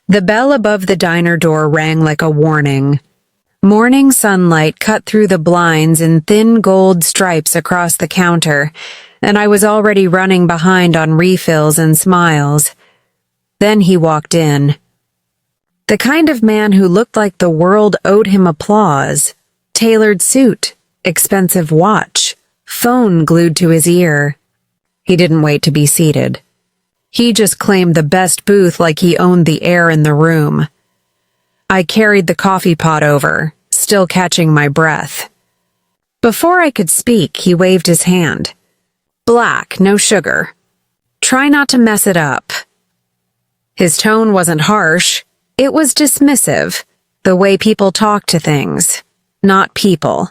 The bell above the diner door rang like a warning. Morning sunlight cut through the blinds in thin gold stripes across the counter, and I was already running behind on refills and smiles. Then he walked in. The kind of man who looked like the world owed him applause. Tailored suit, expensive watch, phone glued to his ear. He didn't wait to be seated. He just claimed the best booth like he owned the air in the room. I carried the coffee pot over, still catching my breath. Before I could speak, he waved his hand. Black, no sugar. Try not to mess it up. His tone wasn't harsh. It was dismissive, the way people talk to things, not people.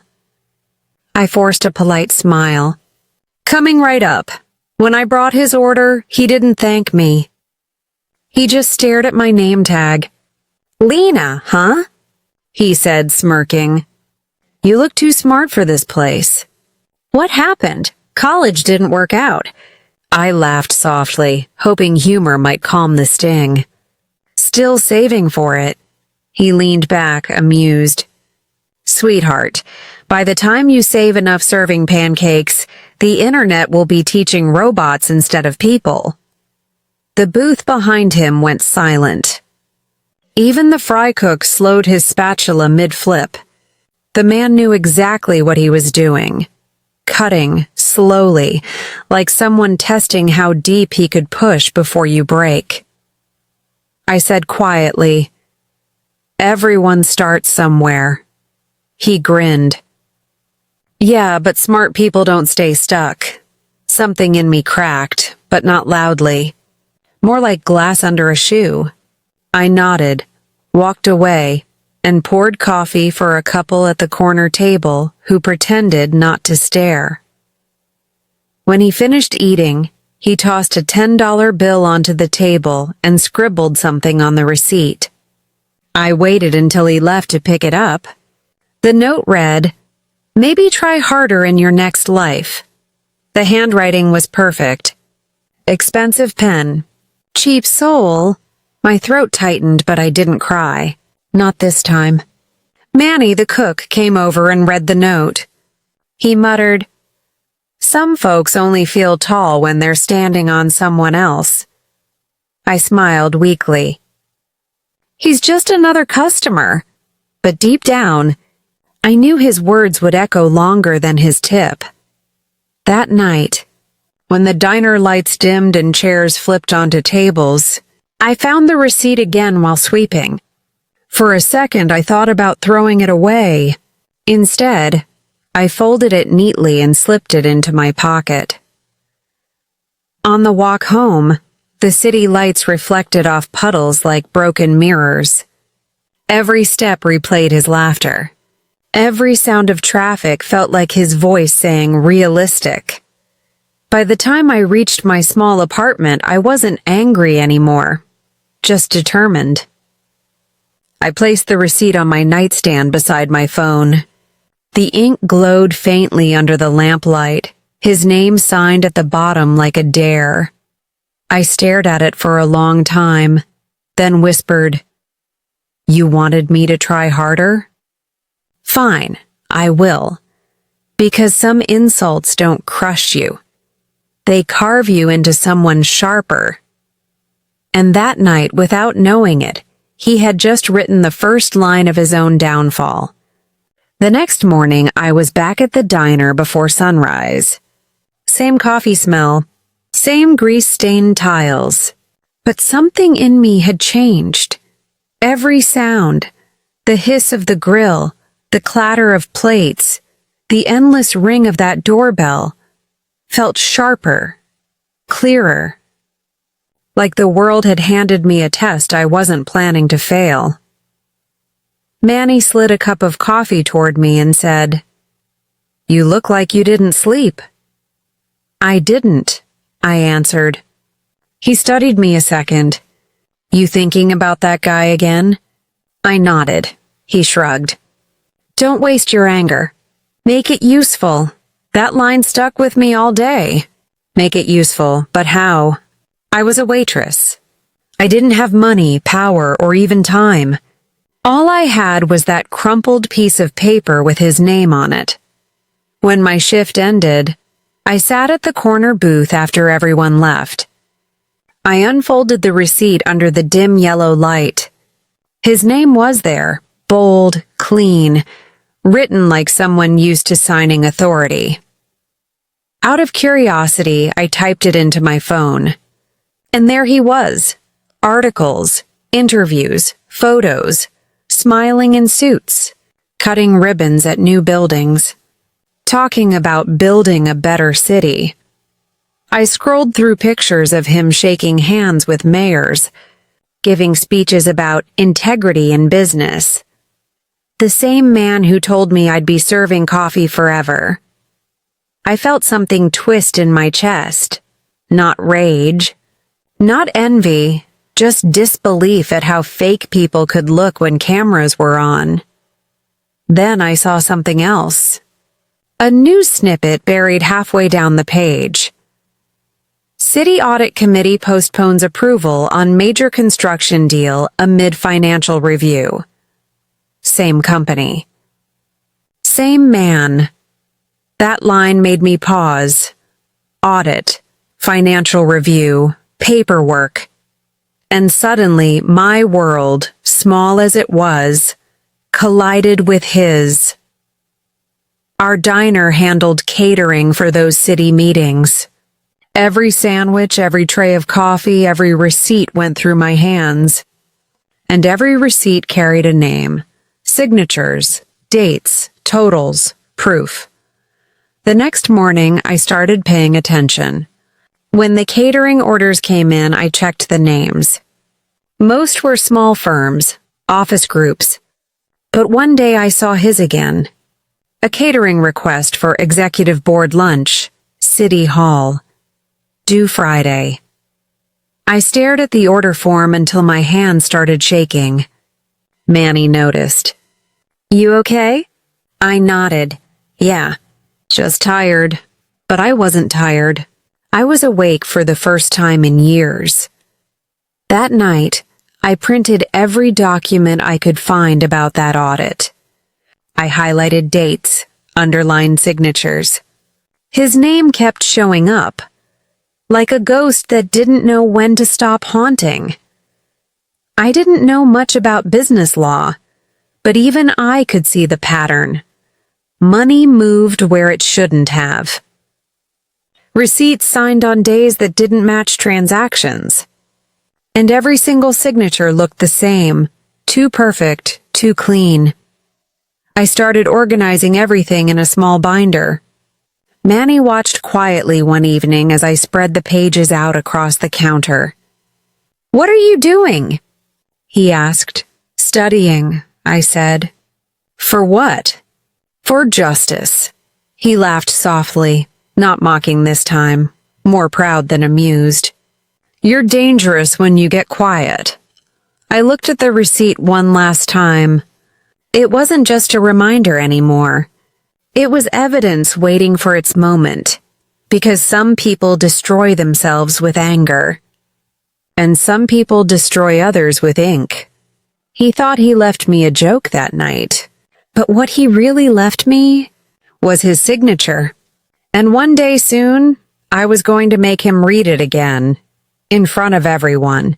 I forced a polite smile. Coming right up. When I brought his order, he didn't thank me. He just stared at my name tag. Lena, huh? He said, smirking. You look too smart for this place. What happened? College didn't work out. I laughed softly, hoping humor might calm the sting. Still saving for it. He leaned back, amused. Sweetheart, by the time you save enough serving pancakes, the internet will be teaching robots instead of people. The booth behind him went silent. Even the fry cook slowed his spatula mid-flip. The man knew exactly what he was doing. Cutting, slowly, like someone testing how deep he could push before you break. I said quietly, Everyone starts somewhere. He grinned. Yeah, but smart people don't stay stuck. Something in me cracked, but not loudly. More like glass under a shoe. I nodded, walked away, and poured coffee for a couple at the corner table who pretended not to stare. When he finished eating, he tossed a $10 bill onto the table and scribbled something on the receipt. I waited until he left to pick it up. The note read, Maybe try harder in your next life. The handwriting was perfect. Expensive pen. Cheap soul. My throat tightened, but I didn't cry. Not this time. Manny, the cook, came over and read the note. He muttered, Some folks only feel tall when they're standing on someone else. I smiled weakly. He's just another customer. But deep down, I knew his words would echo longer than his tip. That night, when the diner lights dimmed and chairs flipped onto tables, I found the receipt again while sweeping. For a second, I thought about throwing it away. Instead, I folded it neatly and slipped it into my pocket. On the walk home, the city lights reflected off puddles like broken mirrors. Every step replayed his laughter. Every sound of traffic felt like his voice saying realistic. By the time I reached my small apartment, I wasn't angry anymore, just determined. I placed the receipt on my nightstand beside my phone. The ink glowed faintly under the lamplight, his name signed at the bottom like a dare. I stared at it for a long time, then whispered, You wanted me to try harder? Fine, I will. Because some insults don't crush you. They carve you into someone sharper. And that night, without knowing it, he had just written the first line of his own downfall. The next morning, I was back at the diner before sunrise. Same coffee smell, same grease-stained tiles. But something in me had changed. Every sound, the hiss of the grill, the clatter of plates, the endless ring of that doorbell, felt sharper, clearer. Like the world had handed me a test I wasn't planning to fail. Manny slid a cup of coffee toward me and said, You look like you didn't sleep. I didn't, I answered. He studied me a second. You thinking about that guy again? I nodded. He shrugged. Don't waste your anger. Make it useful. That line stuck with me all day. Make it useful, but how? I was a waitress. I didn't have money, power, or even time. All I had was that crumpled piece of paper with his name on it. When my shift ended, I sat at the corner booth after everyone left. I unfolded the receipt under the dim yellow light. His name was there, bold, clean, written like someone used to signing authority. Out of curiosity, I typed it into my phone. And there he was. Articles, interviews, photos, smiling in suits, cutting ribbons at new buildings, talking about building a better city. I scrolled through pictures of him shaking hands with mayors, giving speeches about integrity in business. The same man who told me I'd be serving coffee forever. I felt something twist in my chest. Not rage, not envy, just disbelief at how fake people could look when cameras were on. Then I saw something else. A news snippet buried halfway down the page. City Audit Committee postpones approval on major construction deal amid financial review. Same company. Same man. That line made me pause. Audit, financial review, paperwork. And suddenly my world, small as it was, collided with his. Our diner handled catering for those city meetings. Every sandwich, every tray of coffee, every receipt went through my hands. And every receipt carried a name, signatures, dates, totals, proof. The next morning, I started paying attention. When the catering orders came in, I checked the names. Most were small firms, office groups. But one day I saw his again. A catering request for executive board lunch, City Hall. Due Friday. I stared at the order form until my hand started shaking. Manny noticed. You okay? I nodded. Yeah, just tired. But I wasn't tired. I was awake for the first time in years. That night, I printed every document I could find about that audit. I highlighted dates, underlined signatures. His name kept showing up. Like a ghost that didn't know when to stop haunting. I didn't know much about business law, but even I could see the pattern. Money moved where it shouldn't have. Receipts signed on days that didn't match transactions. And every single signature looked the same, too perfect, too clean. I started organizing everything in a small binder. Manny watched quietly one evening as I spread the pages out across the counter. What are you doing? He asked. Studying, I said. For what? For justice. He laughed softly, not mocking this time, more proud than amused. You're dangerous when you get quiet. I looked at the receipt one last time. It wasn't just a reminder anymore. It was evidence waiting for its moment, because some people destroy themselves with anger, and some people destroy others with ink. He thought he left me a joke that night, but what he really left me was his signature. And one day soon, I was going to make him read it again, in front of everyone.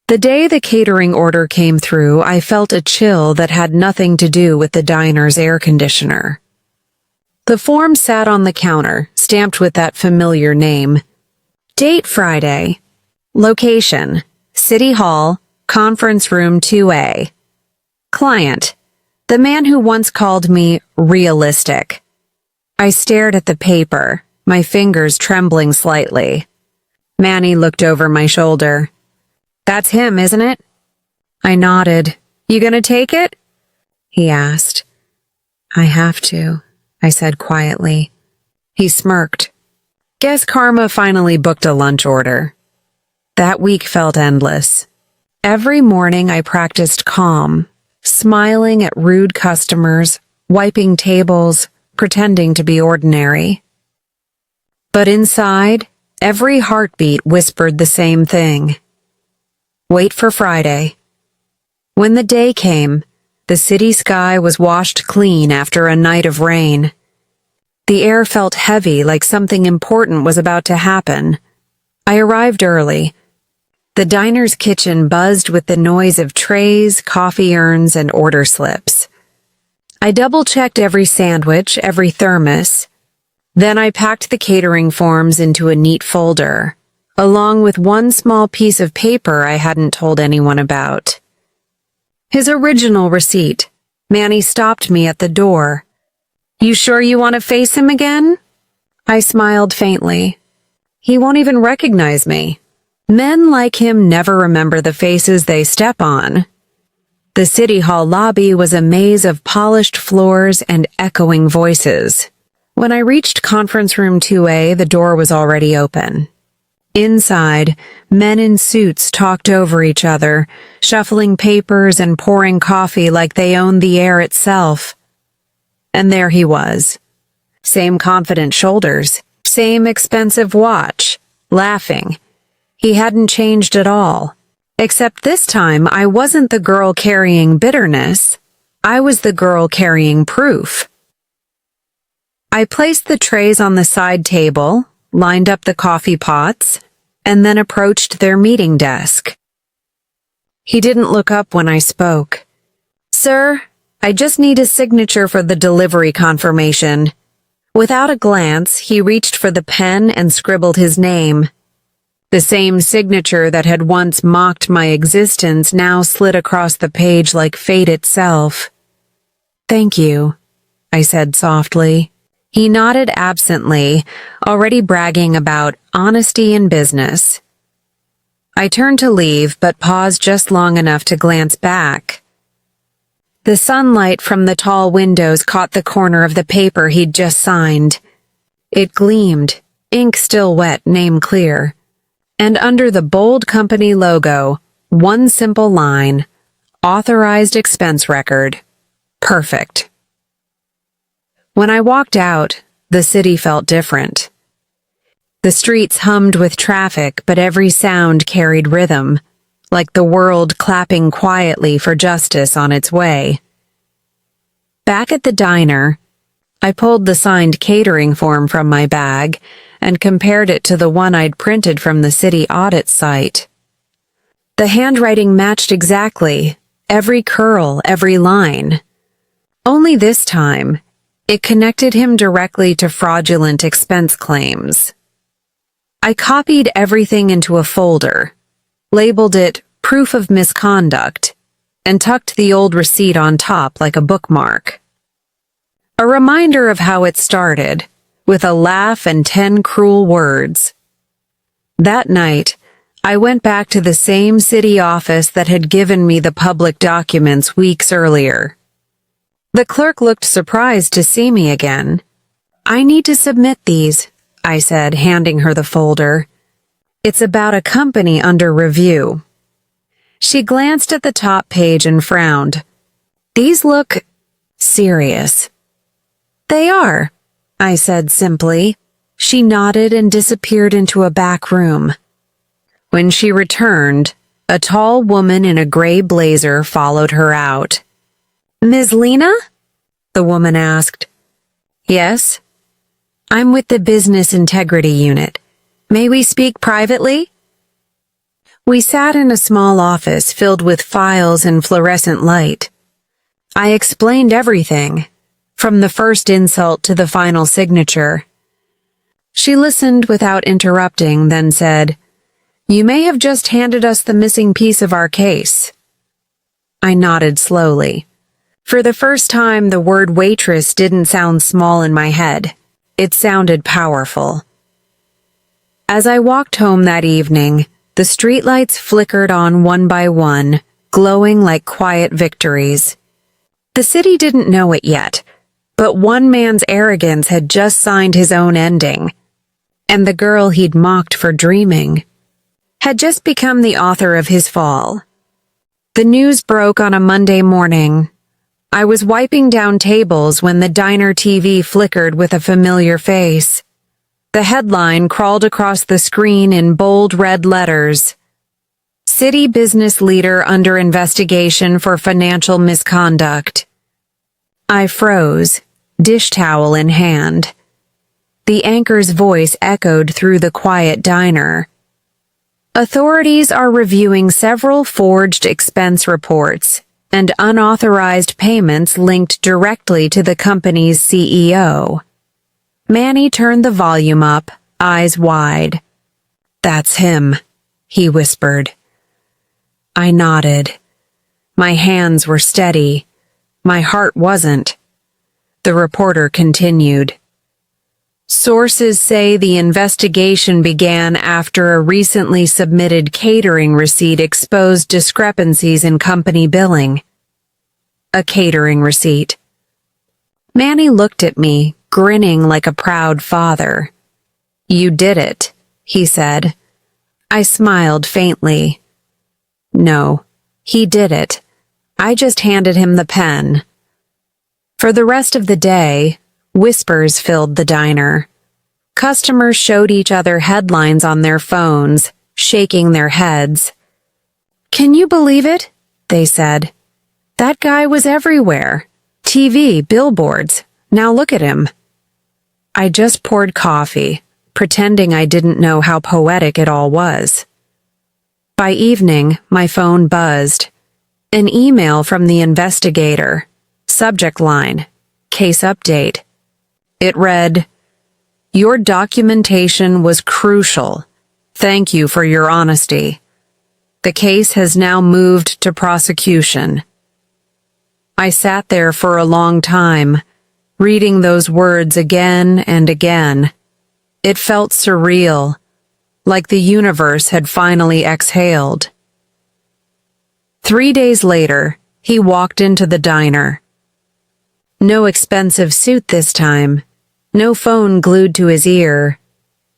The day the catering order came through, I felt a chill that had nothing to do with the diner's air conditioner. The form sat on the counter, stamped with that familiar name. Date Friday. Location, City Hall, Conference Room 2A. Client, the man who once called me realistic. I stared at the paper, my fingers trembling slightly. Manny looked over my shoulder. That's him, isn't it? I nodded. You gonna take it? He asked. I have to, I said quietly. He smirked. Guess karma finally booked a lunch order. That week felt endless. Every morning I practiced calm, smiling at rude customers, wiping tables, pretending to be ordinary. But inside, every heartbeat whispered the same thing. Wait for Friday. When the day came, the city sky was washed clean after a night of rain. The air felt heavy, like something important was about to happen. I arrived early. The diner's kitchen buzzed with the noise of trays, coffee urns, and order slips. I double-checked every sandwich, every thermos. Then I packed the catering forms into a neat folder, along with one small piece of paper I hadn't told anyone about. His original receipt. Manny stopped me at the door. "You sure you want to face him again?" I smiled faintly. He won't even recognize me. Men like him never remember the faces they step on. The City Hall lobby was a maze of polished floors and echoing voices. When I reached conference room 2A, the door was already open. Inside, men in suits talked over each other, shuffling papers and pouring coffee like they owned the air itself. And there he was. Same confident shoulders, same expensive watch, laughing. He hadn't changed at all. Except this time, I wasn't the girl carrying bitterness. I was the girl carrying proof. I placed the trays on the side table, lined up the coffee pots, and then approached their meeting desk. He didn't look up when I spoke. "Sir, I just need a signature for the delivery confirmation." Without a glance, he reached for the pen and scribbled his name. The same signature that had once mocked my existence now slid across the page like fate itself. "Thank you," I said softly. He nodded absently, already bragging about honesty in business. I turned to leave, but paused just long enough to glance back. The sunlight from the tall windows caught the corner of the paper he'd just signed. It gleamed, ink still wet, name clear. And under the bold company logo, one simple line, authorized expense record. Perfect. When I walked out, the city felt different. The streets hummed with traffic, but every sound carried rhythm, like the world clapping quietly for justice on its way. Back at the diner, I pulled the signed catering form from my bag and compared it to the one I'd printed from the city audit site. The handwriting matched exactly, every curl, every line. Only this time, it connected him directly to fraudulent expense claims. I copied everything into a folder, labeled it proof of misconduct, and tucked the old receipt on top like a bookmark. A reminder of how it started, with a laugh and 10 cruel words. That night, I went back to the same city office that had given me the public documents weeks earlier. The clerk looked surprised to see me again. "I need to submit these," I said, handing her the folder. "It's about a company under review." She glanced at the top page and frowned. "These look serious." "They are," I said simply. She nodded and disappeared into a back room. When she returned, a tall woman in a gray blazer followed her out. "Ms. Lena?" the woman asked. "Yes." "I'm with the Business Integrity Unit. May we speak privately?" We sat in a small office filled with files and fluorescent light. I explained everything, from the first insult to the final signature. She listened without interrupting, then said, "You may have just handed us the missing piece of our case." I nodded slowly. For the first time, the word waitress didn't sound small in my head. It sounded powerful. As I walked home that evening, the streetlights flickered on one by one, glowing like quiet victories. The city didn't know it yet, but one man's arrogance had just signed his own ending, and the girl he'd mocked for dreaming had just become the author of his fall. The news broke on a Monday morning. I was wiping down tables when the diner TV flickered with a familiar face. The headline crawled across the screen in bold red letters. City business leader under investigation for financial misconduct. I froze, dish towel in hand. The anchor's voice echoed through the quiet diner. Authorities are reviewing several forged expense reports and unauthorized payments linked directly to the company's CEO. Manny turned the volume up, eyes wide. "That's him," he whispered. I nodded. My hands were steady. My heart wasn't. The reporter continued. Sources say the investigation began after a recently submitted catering receipt exposed discrepancies in company billing. A catering receipt. Manny looked at me, grinning like a proud father. "You did it," he said. I smiled faintly. No, he did it. I just handed him the pen. For the rest of the day, whispers filled the diner. Customers showed each other headlines on their phones, shaking their heads. "Can you believe it?" they said. "That guy was everywhere. TV, billboards. Now look at him." I just poured coffee, pretending I didn't know how poetic it all was. By evening, my phone buzzed. An email from the investigator. Subject line, case update. It read, "Your documentation was crucial. Thank you for your honesty. The case has now moved to prosecution." I sat there for a long time, reading those words again and again. It felt surreal, like the universe had finally exhaled. 3 days later, he walked into the diner. No expensive suit this time, no phone glued to his ear,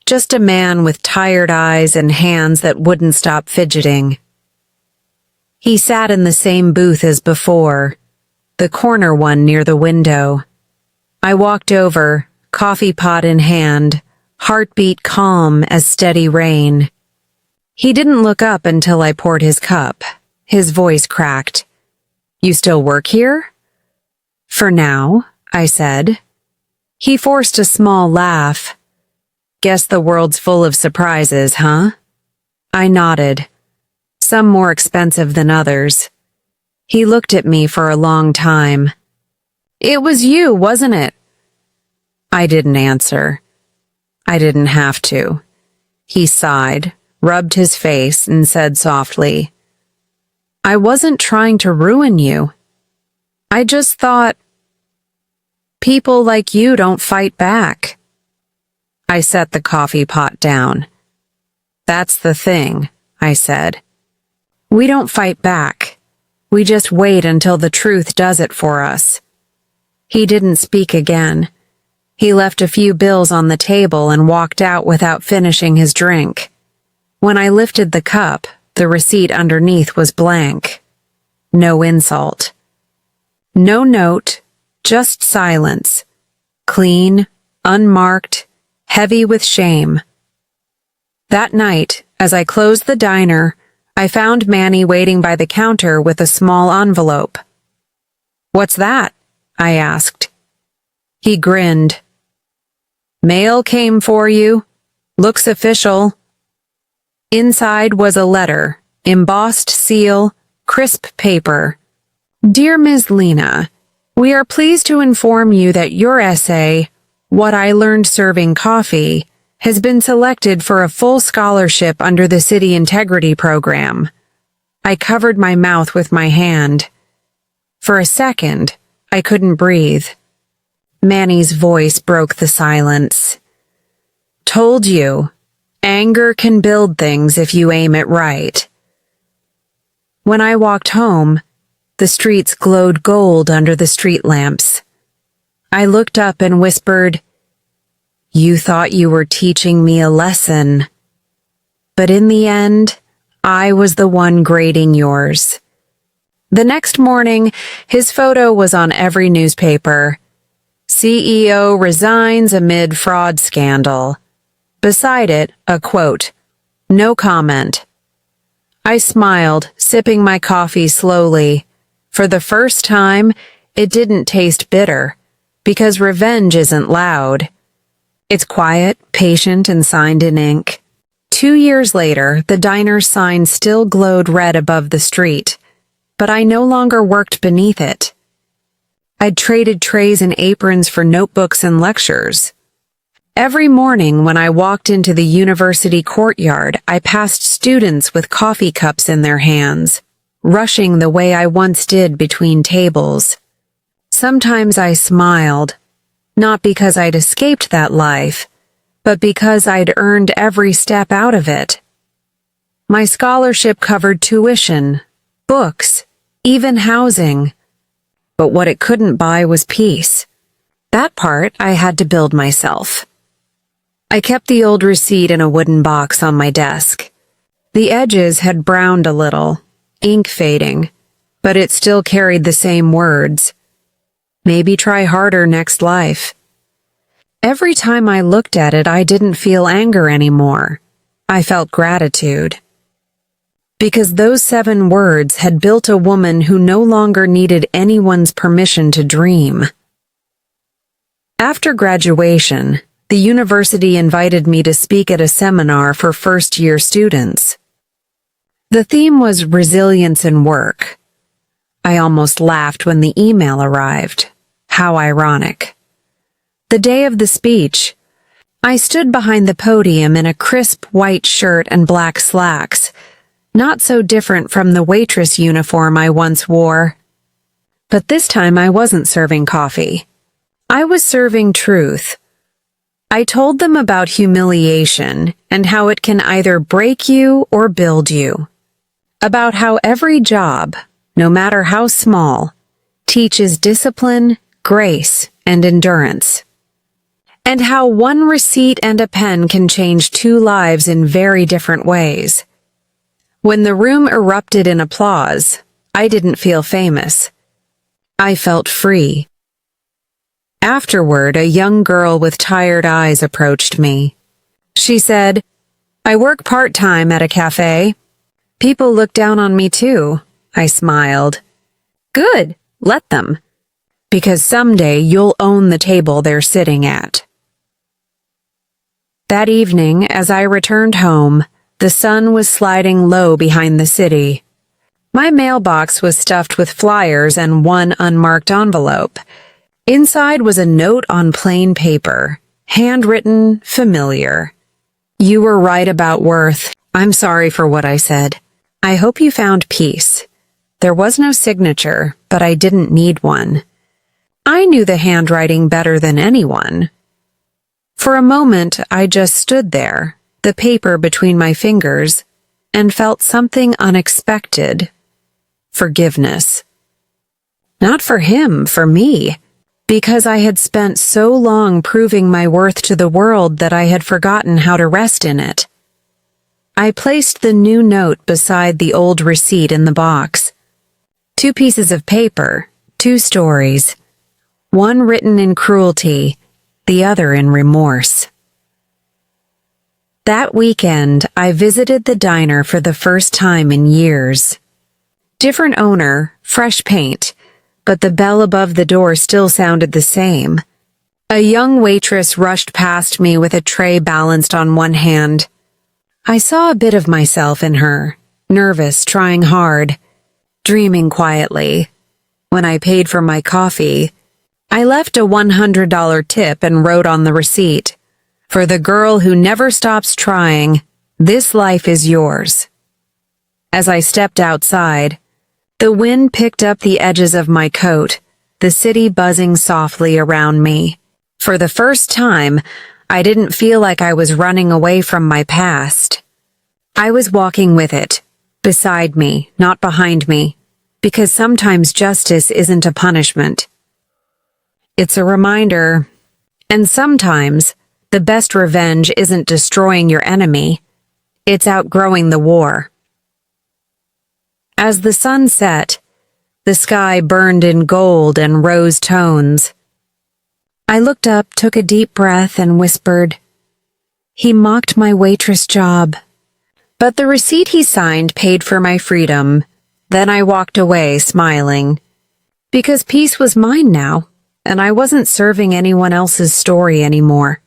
just a man with tired eyes and hands that wouldn't stop fidgeting. He sat in the same booth as before, the corner one near the window. I walked over, coffee pot in hand, heartbeat calm as steady rain. He didn't look up until I poured his cup. His voice cracked. "You still work here?" "For now," I said. He forced a small laugh. "Guess the world's full of surprises, huh?" I nodded. Some more expensive than others. He looked at me for a long time. "It was you, wasn't it?" I didn't answer. I didn't have to. He sighed, rubbed his face, and said softly, "I wasn't trying to ruin you. I just thought, people like you don't fight back." I set the coffee pot down. "That's the thing," I said. "We don't fight back. We just wait until the truth does it for us." He didn't speak again. He left a few bills on the table and walked out without finishing his drink. When I lifted the cup, the receipt underneath was blank. No insult. No note, just silence. Clean, unmarked, heavy with shame. That night, as I closed the diner, I found Manny waiting by the counter with a small envelope. "What's that?" I asked. He grinned. "Mail came for you. Looks official." Inside was a letter, embossed seal, crisp paper. "Dear Ms. Lena, we are pleased to inform you that your essay, 'What I Learned Serving Coffee,' has been selected for a full scholarship under the City Integrity Program." I covered my mouth with my hand. For a second, I couldn't breathe. Manny's voice broke the silence. "Told you, anger can build things if you aim it right." When I walked home, the streets glowed gold under the street lamps. I looked up and whispered, "You thought you were teaching me a lesson." But in the end, I was the one grading yours. The next morning, his photo was on every newspaper. CEO resigns amid fraud scandal. Beside it, a quote. No comment. I smiled, sipping my coffee slowly. For the first time, it didn't taste bitter, because revenge isn't loud. It's quiet, patient, and signed in ink. 2 years later, the diner's sign still glowed red above the street, but I no longer worked beneath it. I'd traded trays and aprons for notebooks and lectures. Every morning when I walked into the university courtyard, I passed students with coffee cups in their hands, rushing the way I once did between tables. Sometimes I smiled, not because I'd escaped that life, but because I'd earned every step out of it. My scholarship covered tuition, books, even housing. But what it couldn't buy was peace. That part I had to build myself. I kept the old receipt in a wooden box on my desk. The edges had browned a little, ink fading, but it still carried the same words. Maybe try harder next life. Every time I looked at it, I didn't feel anger anymore. I felt gratitude. Because those 7 words had built a woman who no longer needed anyone's permission to dream. After graduation, the university invited me to speak at a seminar for first-year students. The theme was resilience in work. I almost laughed when the email arrived. How ironic. The day of the speech, I stood behind the podium in a crisp white shirt and black slacks, not so different from the waitress uniform I once wore. But this time I wasn't serving coffee. I was serving truth. I told them about humiliation and how it can either break you or build you. About how every job, no matter how small, teaches discipline, grace, and endurance. And how one receipt and a pen can change 2 lives in very different ways. When the room erupted in applause, I didn't feel famous. I felt free. Afterward, a young girl with tired eyes approached me. She said, I work part-time at a cafe. People look down on me too. I smiled. Good, let them. Because someday you'll own the table they're sitting at. That evening, as I returned home, the sun was sliding low behind the city. My mailbox was stuffed with flyers and 1 unmarked envelope. Inside was a note on plain paper, handwritten, familiar. You were right about worth. I'm sorry for what I said. I hope you found peace. There was no signature, but I didn't need one. I knew the handwriting better than anyone. For a moment, I just stood there, the paper between my fingers, and felt something unexpected. Forgiveness. Not for him, for me. Because I had spent so long proving my worth to the world that I had forgotten how to rest in it. I placed the new note beside the old receipt in the box. 2 pieces of paper, 2 stories. One written in cruelty, the other in remorse. That weekend, I visited the diner for the first time in years. Different owner, fresh paint, but the bell above the door still sounded the same. A young waitress rushed past me with a tray balanced on one hand. I saw a bit of myself in her, nervous, trying hard, dreaming quietly. When I paid for my coffee, I left a $100 tip and wrote on the receipt, "For the girl who never stops trying, this life is yours." As I stepped outside, the wind picked up the edges of my coat, the city buzzing softly around me. For the first time, I didn't feel like I was running away from my past. I was walking with it, beside me, not behind me, because sometimes justice isn't a punishment. It's a reminder, and sometimes the best revenge isn't destroying your enemy, it's outgrowing the war. As the sun set, the sky burned in gold and rose tones. I looked up, took a deep breath, and whispered, He mocked my waitress job. But the receipt he signed paid for my freedom. Then I walked away, smiling. Because peace was mine now, and I wasn't serving anyone else's story anymore.